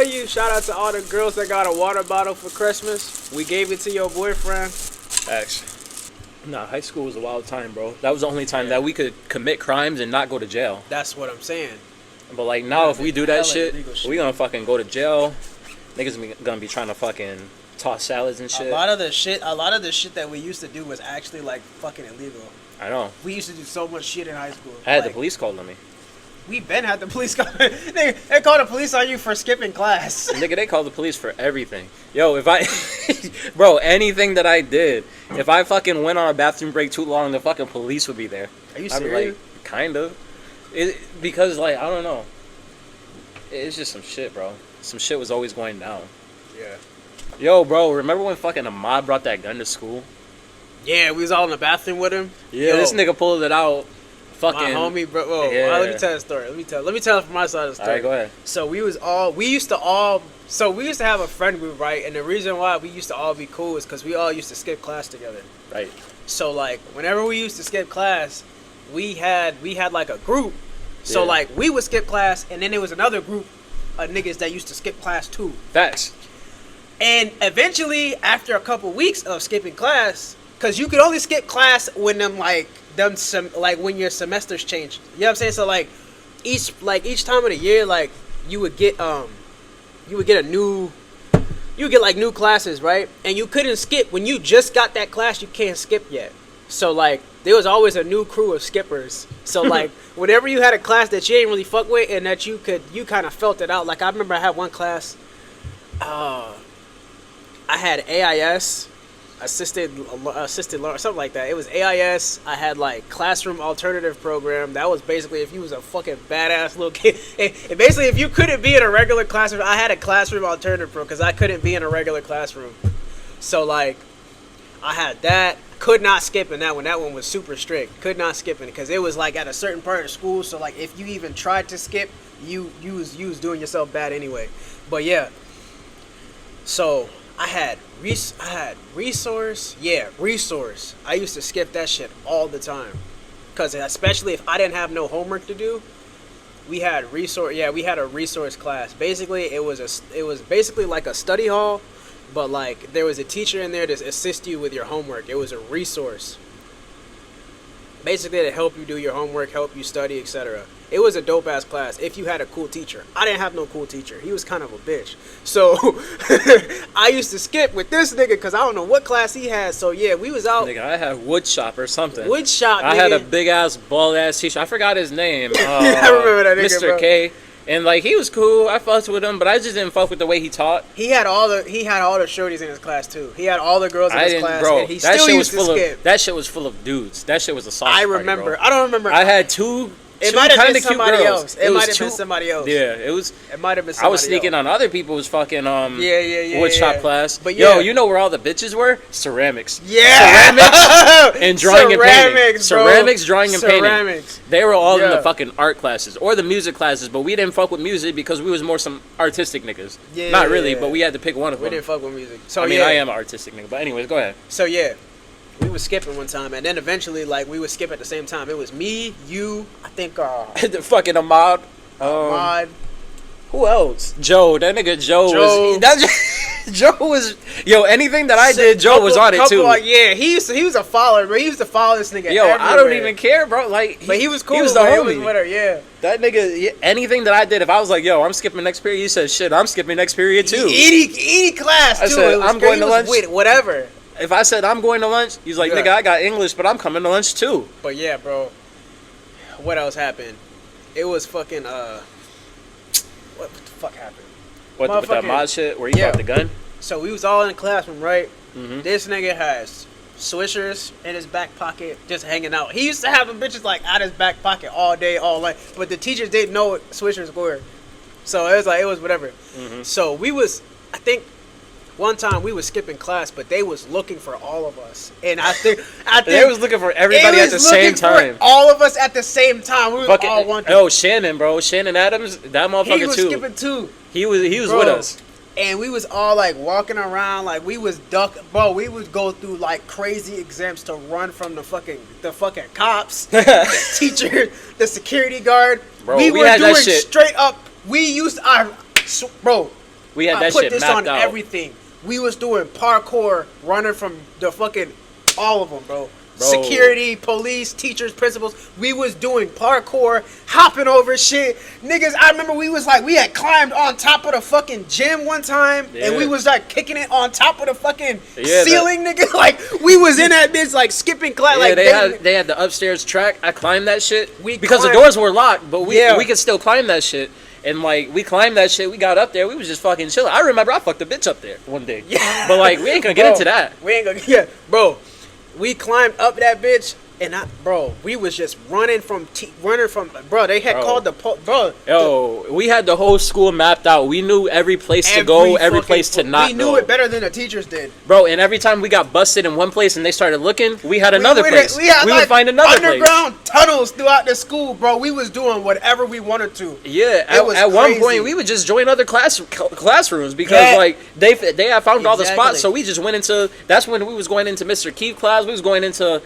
tell you, shout out to all the girls that got a water bottle for Christmas. We gave it to your boyfriend. Actually, nah, high school was a wild time, bro. That was the only time that we could commit crimes and not go to jail. That's what I'm saying. But like now, if we do that shit, we gonna fucking go to jail. Niggas gonna be trying to fucking toss salads and shit. A lot of the shit that we used to do was actually like fucking illegal. I know. We used to do so much shit in high school. I had the police called on me. We been had the police call. They called the police on you for skipping class. Nigga, they called the police for everything. Yo, if I, bro, anything that I did, if I fucking went on a bathroom break too long, the fucking police would be there. Are you I'd serious? be like, kind of. Because like I don't know. It's just some shit, bro. Some shit was always going down. Yeah. Yo, bro, remember when fucking Ahmad brought that gun to school? Yeah, we was all in the bathroom with him. Yeah, this nigga pulled it out. Fucking my homie, bro. Whoa, yeah. let me tell the story. Let me tell it from my side of the story. All right, go ahead. So we used to have a friend group, right? And the reason why we used to all be cool is because we all used to skip class together. Right. So like, whenever we used to skip class, we had like a group. So like, we would skip class, and then there was another group of niggas that used to skip class too. Facts. And eventually, after a couple weeks of skipping class, because you could only skip class when when your semesters changed. You know what I'm saying? So like each time of the year, like you would get new classes, right? And you couldn't skip when you just got that class. You can't skip yet. So like there was always a new crew of skippers. So like whenever you had a class that you didn't really fuck with and that you kind of felt it out. Like I remember I had one class. I had AIS, assisted learning, something like that. It was AIS. I had like classroom alternative program. That was basically if you was a fucking badass little kid. And basically if you couldn't be in a regular classroom, I had a classroom alternative program because I couldn't be in a regular classroom. So like I had that. Could not skip in that one. That one was super strict. Could not skip in it because it was like at a certain part of school. So like if you even tried to skip, you was doing yourself bad anyway. But yeah. So I had resource. Yeah, resource. I used to skip that shit all the time. Because especially if I didn't have no homework to do, we had resource. Yeah, we had a resource class. Basically, it was basically like a study hall, but like there was a teacher in there to assist you with your homework. It was a resource. Basically to help you do your homework, help you study, etc. It was a dope ass class if you had a cool teacher. I didn't have no cool teacher. He was kind of a bitch. So I used to skip with this nigga because I don't know what class he had. So yeah, we was out. Nigga, I had wood shop or something. Wood shop. I had a big ass bald ass teacher. I forgot his name. I remember that nigga, Mr. bro. K. And like he was cool. I fucked with him, but I just didn't fuck with the way he taught. He had all the shorties in his class too. He had all the girls in his class. Bro, and he still used to skip. That shit was full of dudes. That shit was a soft I party, remember. bro. I don't remember. I had two. It might have been cute somebody girls. else. It might have been somebody else. Yeah, it was. It might have been somebody I was sneaking else. on other people's fucking yeah, wood shop class. But yeah. Yo, you know where all the bitches were? Ceramics. Yeah. Ceramics and drawing and painting. Bro. Ceramics, drawing and painting. They were all in the Yeah. fucking art classes or the music classes, but we didn't fuck with music because we was more some artistic niggas. Yeah. Not really, but we had to pick one of them. We didn't fuck with music. So I mean, yeah. I am an artistic nigga, but anyways, go ahead. So yeah, we was skipping one time, and then eventually, like, we would skip at the same time. It was me, you, I think, The fucking Ahmad. Ahmad. Who else? Joe. That nigga Joe was. Joe was. Yo, anything that I did, Joe was on it too. Yeah, he was a follower, bro. He used to follow this nigga. Yo, everywhere. I don't even care, bro. Like, but he was cool. He was the homie. homie. He was with her, yeah. That nigga, anything that I did, if I was like, yo, I'm skipping next period, he said, shit, I'm skipping next period too. Any class too. I said, I'm going to lunch. Whatever. If I said I'm going to lunch, he's like, nigga, I got English, but I'm coming to lunch too. But yeah, bro. What else happened? It was fucking what the fuck happened? What with that mod shit where he brought the gun? So we was all in the classroom, right? Mm-hmm. This nigga has swishers in his back pocket, just hanging out. He used to have them bitches like out his back pocket all day, all night. But the teachers didn't know what swishers were, so it was whatever. Mm-hmm. So we was, I think, one time we was skipping class, but they was looking for all of us, and I think they was looking for everybody at the same time. All of us at the same time. We was all one. Oh, Shannon, bro, Shannon Adams, that motherfucker he was too. Skipping too. He was with us. And we was all like walking around like we was we would go through like crazy exams to run from the fucking cops, the teacher, the security guard. Bro, we were had doing that shit. Straight up. We used our bro. We had I that put shit this mapped on out. everything. We was doing parkour, running from the fucking all of them, bro. Security, police, teachers, principals. We was doing parkour, hopping over shit. Niggas, I remember we had climbed on top of the fucking gym one time, and we was like kicking it on top of the fucking ceiling, nigga. Like, we was in that bitch, like, skipping class. Yeah, like, they had the upstairs track. I climbed that shit. Because the doors were locked, but we could still climb that shit. And, like, we climbed that shit. We got up there. We was just fucking chilling. I remember I fucked a bitch up there one day. Yeah. But, like, we ain't gonna get into that. We ain't gonna, yeah. Bro, we climbed up that bitch, and we was just running from, bro, they had called bro. Yo, we had the whole school mapped out. We knew every place to go, every place to not go. We knew it better than the teachers did. Bro, and every time we got busted in one place and they started looking, we had another place. We would find another underground tunnels throughout the school, bro. We was doing whatever we wanted to. Yeah, at one point, we would just join other classrooms because, like, they had found all the spots, so we just went into, that's when we was going into Mr. Keith's class, we was going into...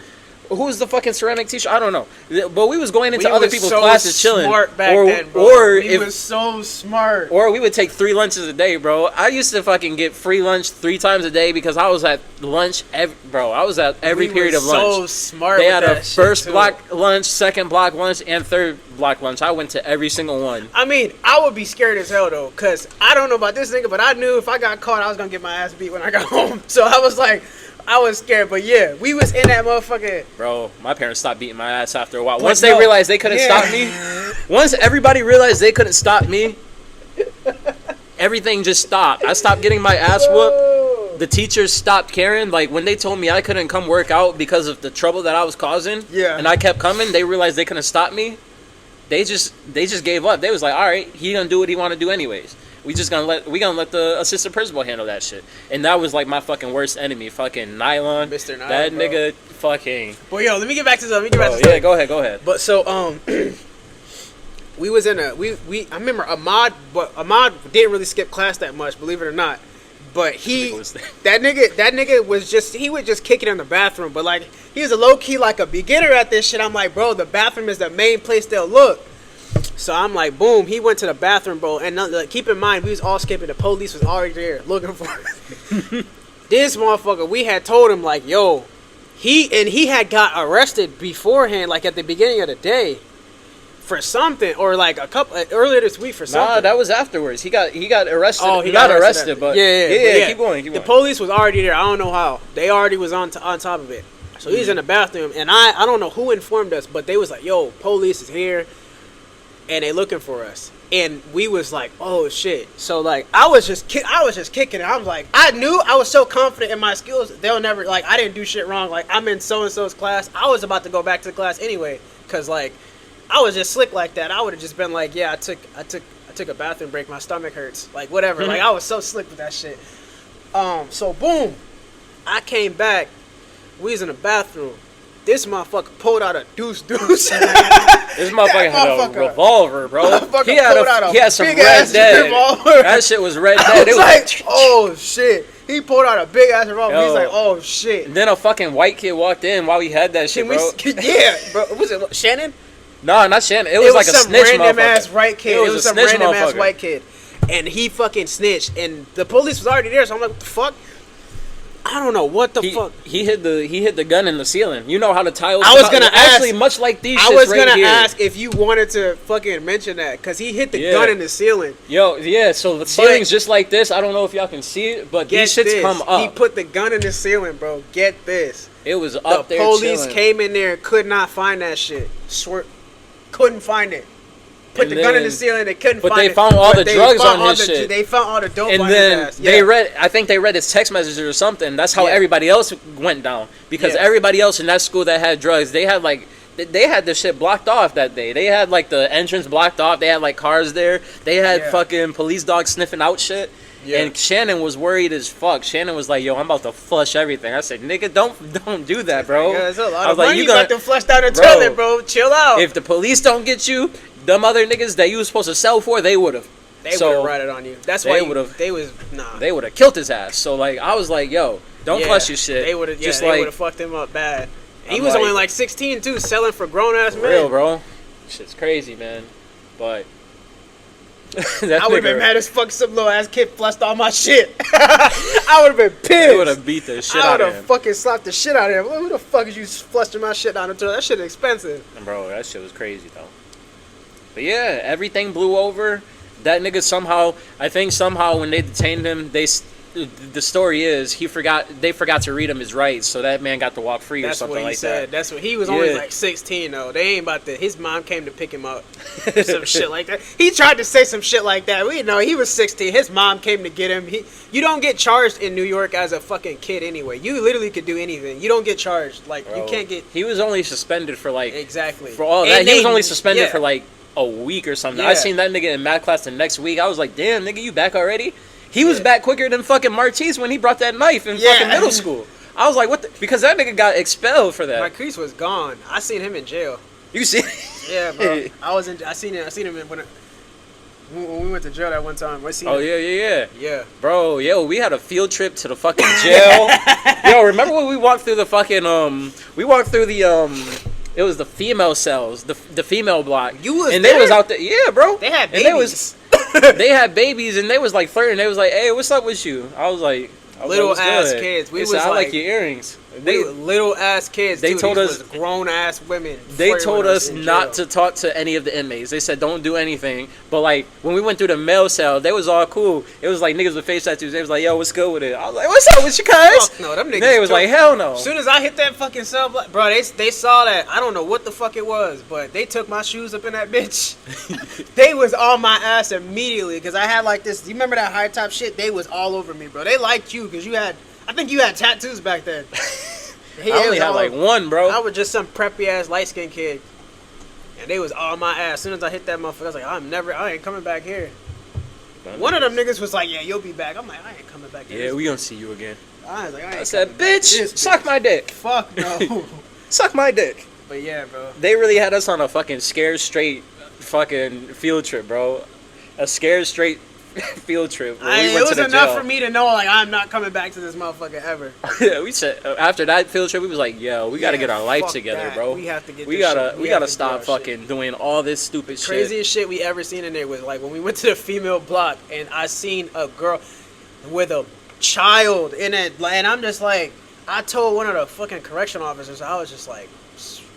Who's the fucking ceramic teacher? I don't know. But we was going into other people's classes chilling. Smart back then, bro. We was so smart. Or we would take 3 lunches a day, bro. I used to fucking get free lunch 3 times a day because I was at lunch I was at every period of lunch. So smart. They had a first block lunch, second block lunch, and third block lunch. I went to every single one. I mean, I would be scared as hell though, cause I don't know about this nigga, but I knew if I got caught, I was gonna get my ass beat when I got home. So I was like, I was scared, but yeah, we was in that motherfucker. Bro, my parents stopped beating my ass after a while. Once they realized they couldn't stop me, once everybody realized they couldn't stop me, everything just stopped. I stopped getting my ass whooped. The teachers stopped caring. Like, when they told me I couldn't come work out because of the trouble that I was causing, and I kept coming, they realized they couldn't stop me. They just gave up. They was like, all right, he gonna do what he want to do anyways. We gonna let the assistant principal handle that shit. And that was like my fucking worst enemy, fucking Nylon. Mr. Nylon, that bro. Nigga fucking. Well, yo, let me get back to something. Yeah, go ahead. But so we was in I remember Ahmad didn't really skip class that much, believe it or not. But that nigga would just kick it in the bathroom. But like, he was a low key like a beginner at this shit. I'm like, bro, the bathroom is the main place they'll look. So I'm like, boom, he went to the bathroom, bro. And like, keep in mind, we was all skipping. The police was already there looking for us. This motherfucker, we had told him, like, yo, he had got arrested beforehand, like at the beginning of the day for something, or like earlier this week for something. Nah, that was afterwards. He got arrested. Oh, he got arrested, but yeah. Keep going. The police was already there. I don't know how. They already was on top of it. So he's in the bathroom, and I don't know who informed us, but they was like, yo, police is here. And they looking for us, and we was like, oh shit. So like, I was just kicking it. I was like, I knew I was so confident in my skills. They'll never, like, I didn't do shit wrong. Like, I'm in so and so's class. I was about to go back to the class anyway, cause like, I was just slick like that. I would have just been like, yeah, I took a bathroom break. My stomach hurts. Like, whatever. Like, I was so slick with that shit. So boom, I came back. We was in the bathroom. This motherfucker pulled out a deuce. This motherfucker had a revolver, bro. He had some Red Dead. That shit was Red Dead. It was like, oh shit. He pulled out a big ass revolver. He's like, oh shit. And then a fucking white kid walked in while he had that shit, bro. Yeah, bro. Was it Shannon? No, not Shannon. It was like a snitch random ass white kid. It was some random ass white kid. And he fucking snitched. And the police was already there, so I'm like, what the fuck? I don't know what the fuck. He hit the gun in the ceiling. You know how the tiles. I was gonna ask. Actually, much like these. I was gonna ask if you wanted to fucking mention that, because he hit the gun in the ceiling. Yo, yeah. So the ceiling's just like this. I don't know if y'all can see it, but these shits come up. He put the gun in the ceiling, bro. Get this. It was up there. The police came in there, could not find that shit. Couldn't find it. Put the gun in the ceiling, they couldn't find it. But they found all the drugs on his shit. They found all the dope on his ass. And then I think they read his text messages or something. That's how everybody else went down. Because everybody else in that school that had drugs, they had the shit blocked off that day. They had like the entrance blocked off. They had like cars there. They had fucking police dogs sniffing out shit. Yeah. And Shannon was worried as fuck. Shannon was like, yo, I'm about to flush everything. I said, nigga, don't do that, bro. Yeah, there's a lot of money you got to flush down the toilet, bro. Chill out. If the police don't get you, them other niggas that you was supposed to sell for, they would have. They would have ratted on you. That's why they would have killed his ass. So like, I was like, yo, don't flush your shit. They would have. Yeah, they would have fucked him up bad. He was only like 16 too, selling for grown ass men. Real, bro. Shit's crazy, man. But I would have been mad as fuck. Some little ass kid flushed all my shit. I would have been pissed. They would have beat the shit out of him. I would have fucking slapped the shit out of him. Who the fuck is you flushing my shit down the toilet? That shit is expensive. Bro, that shit was crazy though. But yeah, everything blew over. That nigga somehow, I think somehow when they detained him, the story is they forgot to read him his rights, so that man got to walk free or something like that. That's what he was only like 16 though. They ain't about to. His mom came to pick him up, some shit like that. He tried to say some shit like that. We know he was 16. His mom came to get him. You don't get charged in New York as a fucking kid anyway. You literally could do anything. You don't get charged. Like Bro, you can't get. He was only suspended for like exactly for all that. He was only suspended for like a week or something. I seen that nigga in math class the next week. I was like, damn, nigga, you back already? He was back quicker than fucking Martise when he brought that knife in fucking middle school. I was like, what the? Because that nigga got expelled for that. Martise was gone. I seen him in jail. You see? Yeah, bro. I seen him when we went to jail that one time. Yeah. Bro, we had a field trip to the fucking jail. Yo, remember when we walked through the fucking it was the female cells, the female block. You was and there? They was out there. Yeah, bro. They had babies. They had babies and they was like flirting. They was like, "Hey, what's up with you?" I was like, little ass kids. We said, I like your earrings. They little ass kids. They told us grown ass women. They told us not to talk to any of the inmates. They said don't do anything. But like when we went through the male cell, they was all cool. It was like niggas with face tattoos. They was like, "Yo, what's good with it?" I was like, "What's up with you guys?" Fuck no, them niggas. They was like, "Hell no." As soon as I hit that fucking cell block, bro, they saw that. I don't know what the fuck it was, but they took my shoes up in that bitch. They was on my ass immediately because I had like this. You remember that high top shit? They was all over me, bro. They liked you because I think you had tattoos back then. I only had like one, bro. I was just some preppy ass light skinned kid, and they was on my ass. As soon as I hit that motherfucker, I was like, I ain't coming back here. One of them niggas was like, "Yeah, you'll be back." I'm like, I ain't coming back here. Yeah, we gonna see you again. I said, "Bitch, suck my dick." Fuck no. Suck my dick. But yeah, bro. They really had us on a fucking scared straight fucking field trip, bro. A scared straight field trip. It was enough for me to know, like, I'm not coming back to this motherfucker ever. Yeah, we said after that field trip, we was like, yo, we gotta get our life together, bro. We have to get. We gotta stop fucking doing all this stupid shit. Craziest shit we ever seen in there was like when we went to the female block and I seen a girl with a child in it, and I'm just like, I told one of the fucking correction officers, I was just like,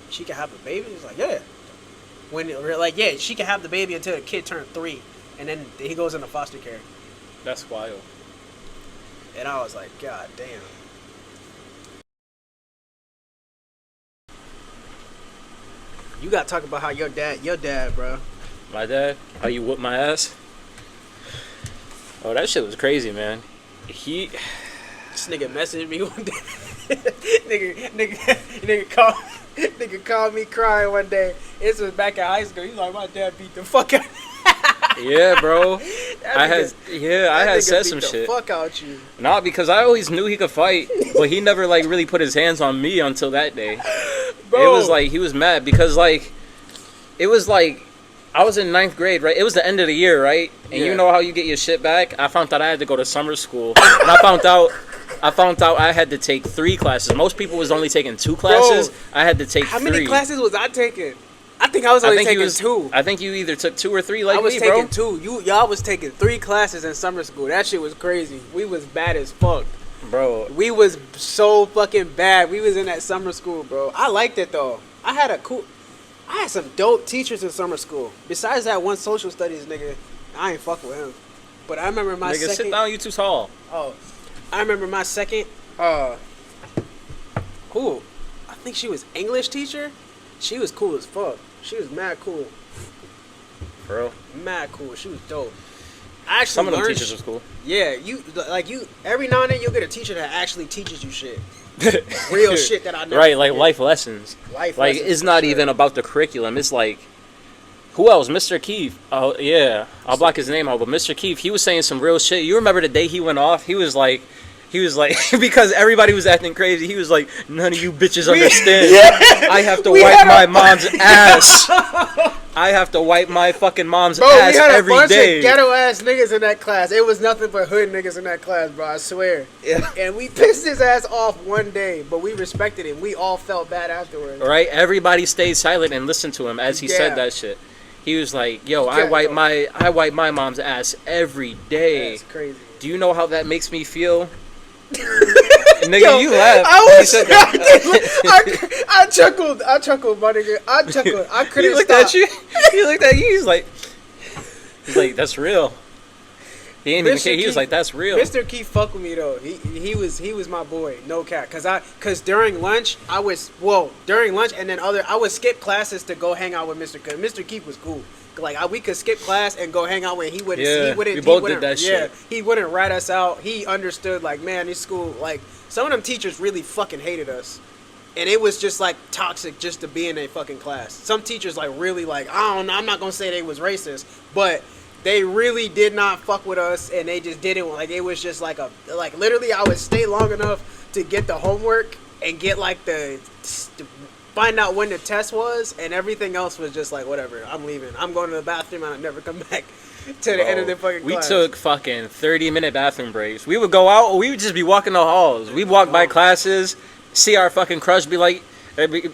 she can have a baby. He's like, yeah. She can have the baby until the kid turned 3. And then he goes into foster care. That's wild. And I was like, God damn. You gotta talk about how your dad, bro. My dad? How you whooped my ass? Oh, that shit was crazy, man. This nigga messaged me one day. nigga called me crying one day. This was back in high school. He's like, my dad beat the fuck out. Yeah, bro. I had said some shit. Fuck out you. Nah, because I always knew he could fight, but he never like really put his hands on me until that day. Bro. It was like he was mad because like it was like I was in 9th grade, right? It was the end of the year, right? And you know how you get your shit back? I found out I had to go to summer school, and I found out I had to take 3 classes. Most people was only taking 2 classes. Bro, I had to take 3. How many classes was I taking? I think I was only taking 2. I think you either took 2 or 3 like me, bro. I was taking 2. Y'all was taking 3 classes in summer school. That shit was crazy. We was bad as fuck. Bro. We was so fucking bad. We was in that summer school, bro. I liked it, though. I had some dope teachers in summer school. Besides that one social studies nigga, I ain't fuck with him. But I remember my second... Nigga, sit down, you too tall. Oh. I remember my second... Cool. I think she was English teacher. She was cool as fuck. She was mad cool. Bro. Mad cool. She was dope. I actually Some of them teachers was cool. Yeah, every now and then you'll get a teacher that actually teaches you shit. Real shit that I never Right, like life lessons. It's not even about the curriculum. It's like, who else? Mr. Keith. Oh, yeah. I'll block his name out. But Mr. Keith, he was saying some real shit. You remember the day he went off? He was like, because everybody was acting crazy, he was like, none of you bitches understand. I have to wipe my mom's ass. I have to wipe my fucking mom's ass every day. We had a bunch of ghetto ass niggas in that class. It was nothing but hood niggas in that class, bro. I swear. Yeah. And we pissed his ass off one day, but we respected him. We all felt bad afterwards. Right? Everybody stayed silent and listened to him as he said that shit. He was like, "Yo, I wipe my mom's ass every day. That's crazy. Do you know how that makes me feel?" Nigga, yo, you laughed. I chuckled, my nigga. I couldn't stop. He looked at you. He's like, "That's real." He ain't even care. He was like, "That's real." Mr. Keith fuck with me though. He was my boy. No cap. Cause during lunch during lunch and then I would skip classes to go hang out with Mr. Keith. Mr. Keith was cool. Like we could skip class and go hang out with. He wouldn't. Yeah, he wouldn't. we both he did that shit. He wouldn't rat us out. He understood. Like, man, this school. Like, some of them teachers really fucking hated us, and it was just like toxic just to be in a fucking class. Some teachers like really like, I don't know. I'm not gonna say they was racist, but they really did not fuck with us, and they just didn't. Like, it was just like literally, I would stay long enough to get the homework and get like the find out when the test was, and everything else was just like, whatever, I'm leaving. I'm going to the bathroom and I never come back to the end of the fucking class. We took fucking 30-minute bathroom breaks. We would go out, or we would just be walking the halls. We'd walk by classes, see our fucking crush, be like,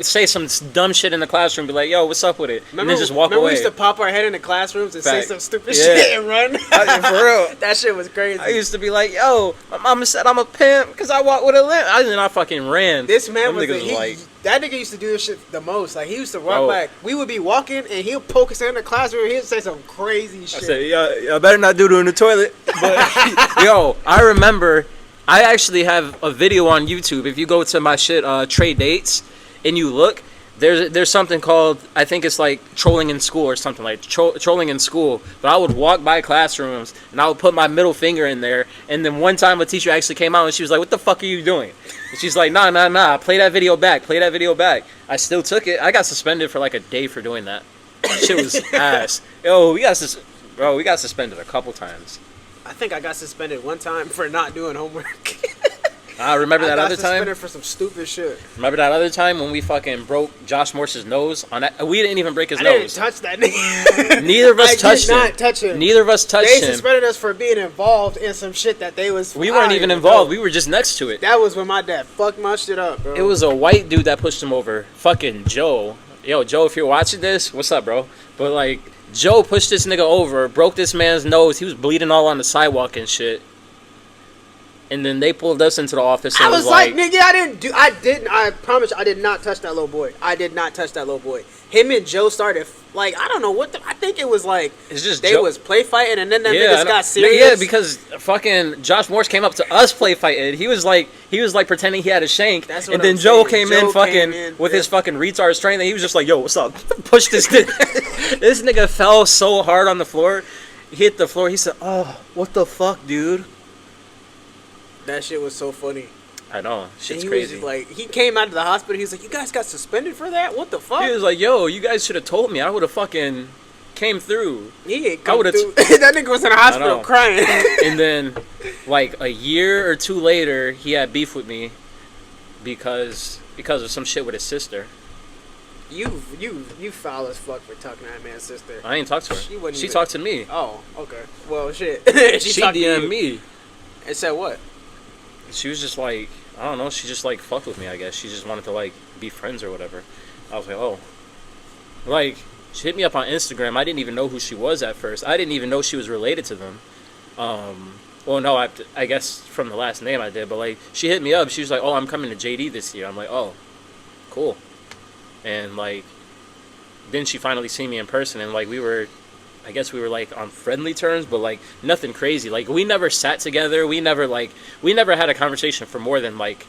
say some dumb shit in the classroom, be like, "Yo, what's up with it?" And then just walk away. We used to pop our head in the classrooms and say some stupid shit and run. For real. That shit was crazy. I used to be like, "Yo, my mama said I'm a pimp because I walk with a limp." I fucking ran. This man that nigga used to do this shit the most. Like, he used to walk back. We would be walking and he'll poke us in the classroom and he'll say some crazy shit. I said, "Y'all better not do it in the toilet." But yo, I remember, I actually have a video on YouTube. If you go to my shit, Trey Dates, and you look, there's something called, I think it's like trolling in school or something like trolling in school. But I would walk by classrooms and I would put my middle finger in there. And then one time a teacher actually came out and she was like, "What the fuck are you doing?" And she's like, nah, play that video back. I still took it. I got suspended for like a day for doing that. Shit was ass. Yo, we got suspended a couple times. I think I got suspended one time for not doing homework. I remember that other time. I got suspended for some stupid shit. Remember that other time when we fucking broke Josh Morse's nose? We didn't even break his nose. I didn't touch that nigga. Neither of us touched him. I did not touch him. Neither of us touched him. They suspended us for being involved in some shit that they was. We weren't even involved. We were just next to it. That was when my dad fucked my shit up, bro. It was a white dude that pushed him over. Fucking Joe. Yo, Joe, if you're watching this, what's up, bro? But like, Joe pushed this nigga over, broke this man's nose. He was bleeding all on the sidewalk and shit. And then they pulled us into the office. And I was like, nigga, I promise you, I did not touch that little boy. Him and Joe started, like, I don't know what I think it was like, it's just they was play fighting, and then them niggas got serious. Yeah, because fucking Josh Morse came up to us play fighting. He was like pretending he had a shank. That's what and then Joe came in with his fucking retard strength, and he was just like, "Yo, what's up?" Pushed this nigga. This nigga fell so hard on the floor. He hit the floor. He said, "Oh, what the fuck, dude?" That shit was so funny. I know. Shit's he crazy. Was like, he came out of the hospital. He was like, "You guys got suspended for that? What the fuck?" He was like, "Yo, you guys should have told me. I would have fucking came through." He ain't come through. That nigga was in the hospital crying. And then, like, a year or two later, he had beef with me because of some shit with his sister. You foul as fuck for talking to that man's sister. I ain't talked to her. She talked to me. Oh, okay. Well, shit. she DM'd me. And said what? She was just like, I don't know, she just like fucked with me, I guess. She just wanted to like be friends or whatever. I was like, oh. Like, she hit me up on Instagram. I didn't even know who she was at first. I didn't even know she was related to them. Well, no, I guess from the last name I did, but like, she hit me up. She was like, "Oh, I'm coming to JD this year." I'm like, "Oh, cool." And like, then she finally seen me in person, and like, I guess we were like on friendly terms, but like nothing crazy. Like, we never sat together. We never had a conversation for more than like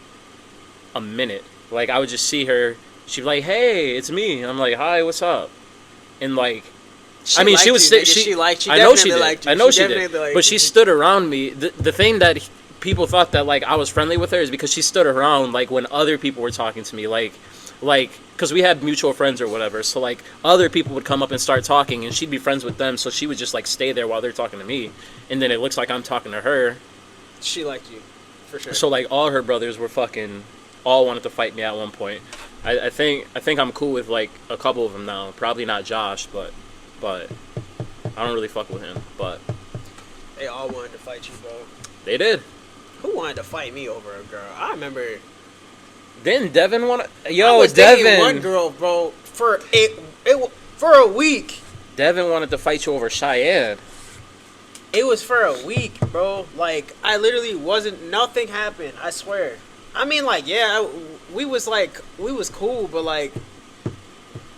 a minute. Like, I would just see her. She'd be like, "Hey, it's me." And I'm like, "Hi, what's up?" And like, I know she did. But she stood around me. The thing that people thought that like I was friendly with her is because she stood around like when other people were talking to me, like because we had mutual friends or whatever. So like other people would come up and start talking, and she'd be friends with them. So she would just like stay there while they're talking to me, and then it looks like I'm talking to her. She liked you, for sure. So like all her brothers were all wanted to fight me at one point. I think I'm cool with like a couple of them now. Probably not Josh, but I don't really fuck with him. But they all wanted to fight you, bro. They did. Who wanted to fight me over a girl? I remember. Didn't Devin want to? Yo, I was Devin. dating one girl, bro, for a week. Devin wanted to fight you over Cheyenne. It was for a week, bro. Like, I literally wasn't, nothing happened, I swear. I mean, like, yeah, we was cool, but like,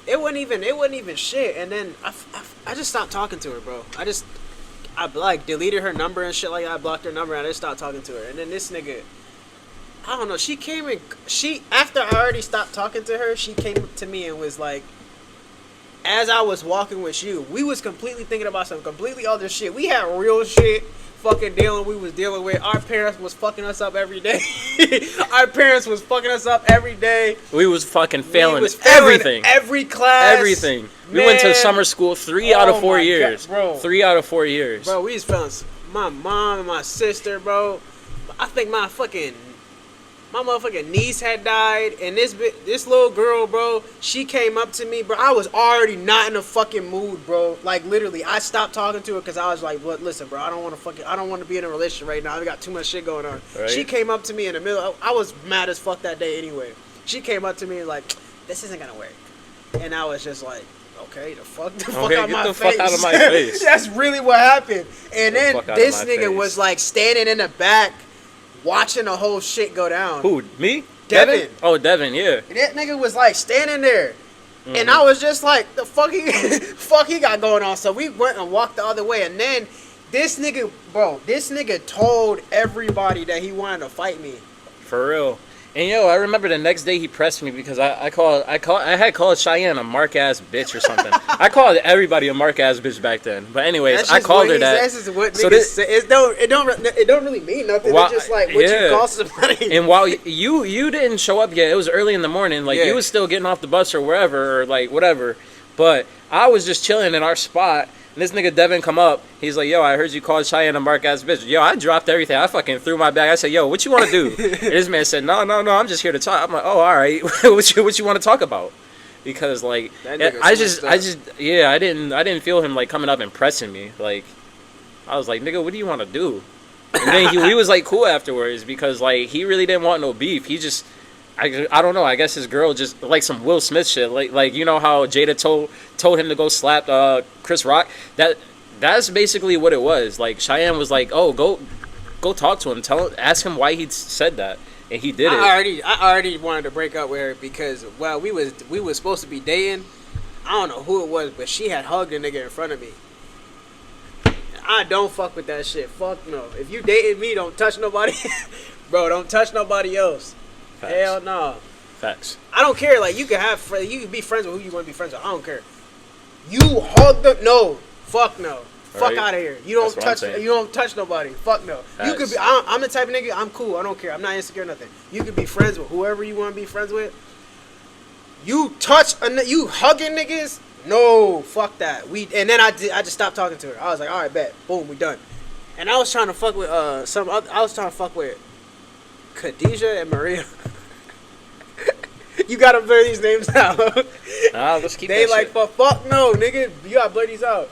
it wasn't even shit. And then I just stopped talking to her, bro. I like deleted her number and shit like that. I blocked her number and I just stopped talking to her. And then this nigga, I don't know, she came in, after I already stopped talking to her, she came up to me and was like, as I was walking with you, we was completely thinking about some completely other shit. We had real shit we was dealing with. Our parents was fucking us up every day. Our parents was fucking us up every day. We was fucking failing everything. Every class. Everything. We went to summer school 3 out of 4 years. God, bro. 3 out of 4 years. Bro, we was failing my mom and my sister, bro. I think my motherfucking niece had died, and this little girl, bro, she came up to me, bro. I was already not in a fucking mood, bro. Like, literally, I stopped talking to her because I was like, "What? Listen, bro, I don't want to be in a relationship right now. I got too much shit going on." Right. She came up to me in the middle. I was mad as fuck that day anyway. She came up to me and like, "This isn't gonna work," and I was just like, "Okay, the fuck out my face." Fuck out of my face. That's really what happened. And then this nigga was like standing in the back, watching the whole shit go down. Who? Me? Devin. Oh, Devin, yeah. That nigga was like standing there. And I was just like, the fuck he got going on. So we went and walked the other way. And then this nigga told everybody that he wanted to fight me. For real. And I remember the next day he pressed me because I had called Cheyenne a mark ass bitch or something. I called everybody a mark ass bitch back then. But anyways, I called her that. That's just what niggas say. It don't really mean nothing. It's just like what you call somebody. And while you didn't show up yet, it was early in the morning. Like you was still getting off the bus or wherever or like whatever. But I was just chilling in our spot. And this nigga Devin come up. He's like, "Yo, I heard you called Cheyenne a mark ass bitch." Yo, I dropped everything. I fucking threw my bag. I said, "Yo, what you want to do?" And this man said, No, I'm just here to talk." I'm like, "Oh, all right. what you want to talk about?" Because like I didn't feel him like coming up and pressing me. Like I was like, "Nigga, what do you want to do?" And then he was like cool afterwards because like he really didn't want no beef. He just I don't know. I guess his girl just like some Will Smith shit. Like you know how Jada told him to go slap Chris Rock. That's basically what it was. Like Cheyenne was like, "Oh, go talk to him. Ask him why he said that." And he did it. I already wanted to break up with her because we was supposed to be dating. I don't know who it was, but she had hugged a nigga in front of me. I don't fuck with that shit. Fuck no. If you dated me, don't touch nobody. Bro, don't touch nobody else. Facts. Hell no. Facts. I don't care. Like you can be friends with who you want to be friends with. I don't care. You hug the no. Fuck no. Fuck out of here. You don't touch nobody. Fuck no. Facts. You could be. I'm the type of nigga. I'm cool. I don't care. I'm not insecure. Nothing. You could be friends with whoever you want to be friends with. You hugging niggas. No. Fuck that. And then I just stopped talking to her. I was like, all right, bet. Boom, we done. And I was trying to fuck with I was trying to fuck with Khadijah and Maria. You gotta blur these names out. Let's keep they that like, shit. fuck no, nigga. You gotta blur these out.